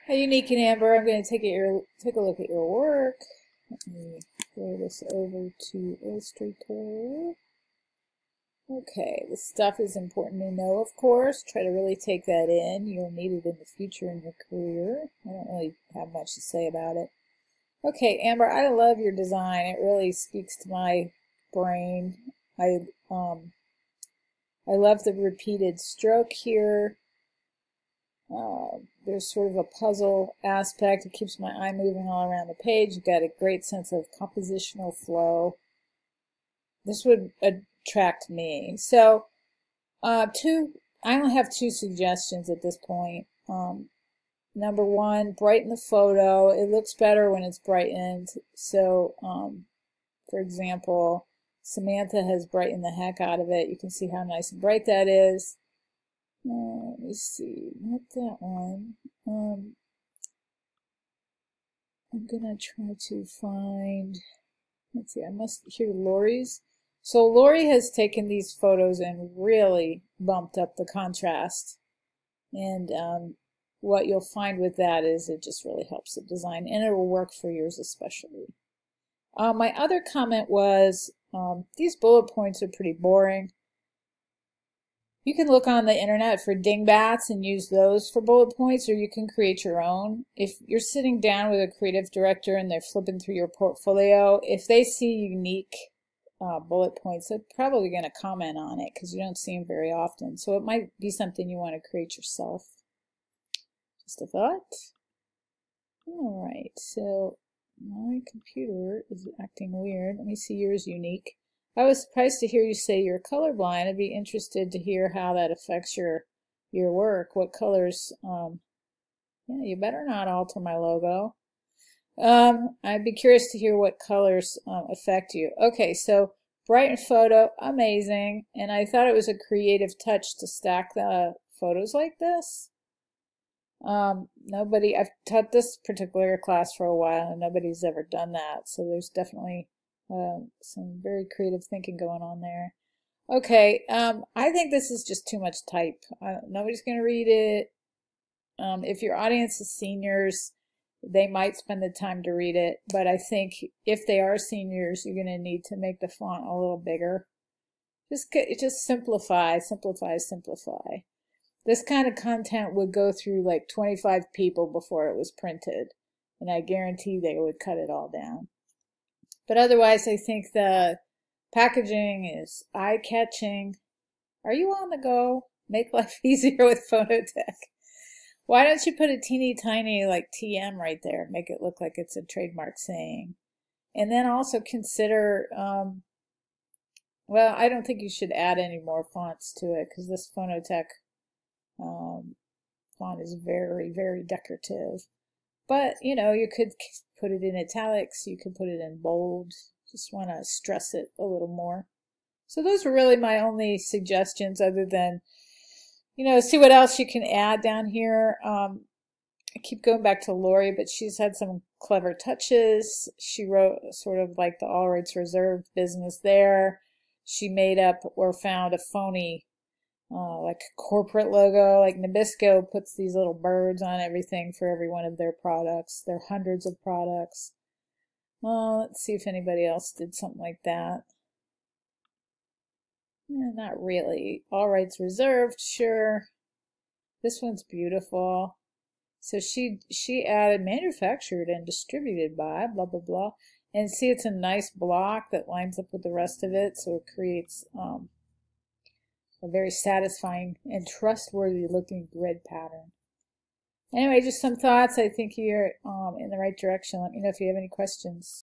Hi, Unique and Amber. I'm going to take a look at your work. Let me throw this over to Illustrator. Okay, this stuff is important to know, of course. Try to really take that in. You'll need it in the future in your career. I don't really have much to say about it. Okay, Amber, I love your design. It really speaks to my brain. I love the repeated stroke here. There's sort of a puzzle aspect. It keeps my eye moving all around the page. You've got a great sense of compositional flow. This would attract me. So, I only have two suggestions at this point. Number one, brighten the photo. It looks better when it's brightened. So, for example, Samantha has brightened the heck out of it. You can see how nice and bright that is. Let me see, not that one. I'm gonna try to find, let's see, I must hear Lori's. So Lori has taken these photos and really bumped up the contrast. And what you'll find with that is it just really helps the design, and it will work for yours especially. My other comment was, these bullet points are pretty boring. You can look on the internet for dingbats and use those for bullet points, or you can create your own. If you're sitting down with a creative director and they're flipping through your portfolio, if they see unique bullet points, they're probably going to comment on it because you don't see them very often. So it might be something you want to create yourself. Just a thought. All right, so my computer is acting weird. Let me see yours, Unique. I was surprised to hear you say you're colorblind. I'd be interested to hear how that affects your work. What colors? Yeah, you better not alter my logo. I'd be curious to hear what colors affect you. Okay, so brighten photo, amazing. And I thought it was a creative touch to stack the photos like this. I've taught this particular class for a while and nobody's ever done that. So there's definitely some very creative thinking going on there. Okay, I think this is just too much type. Nobody's going to read it. If your audience is seniors, they might spend the time to read it, but I think if they are seniors, you're going to need to make the font a little bigger. Just simplify, simplify, simplify. This kind of content would go through like 25 people before it was printed, and I guarantee they would cut it all down. But otherwise, I think the packaging is eye-catching. Are you on the go? Make life easier with Phonotech. Why don't you put a teeny tiny like TM right there? Make it look like it's a trademark saying. And then also consider, well, I don't think you should add any more fonts to it because this Phonotech font is very, very decorative. But, you know, you could put it in italics, you could put it in bold, just want to stress it a little more. So those were really my only suggestions other than, you know, see what else you can add down here. I keep going back to Lori, but she's had some clever touches. She wrote sort of like the all rights reserved business there. She made up or found a phony like corporate logo, like Nabisco puts these little birds on everything for every one of their products. There are hundreds of products. Well, let's see if anybody else did something like that. Not really. All rights reserved, sure. This one's beautiful. So she added manufactured and distributed by blah blah blah. And see, it's a nice block that lines up with the rest of it, so it creates a very satisfying and trustworthy looking grid pattern. Anyway, just some thoughts. I think you're in the right direction. Let me know if you have any questions.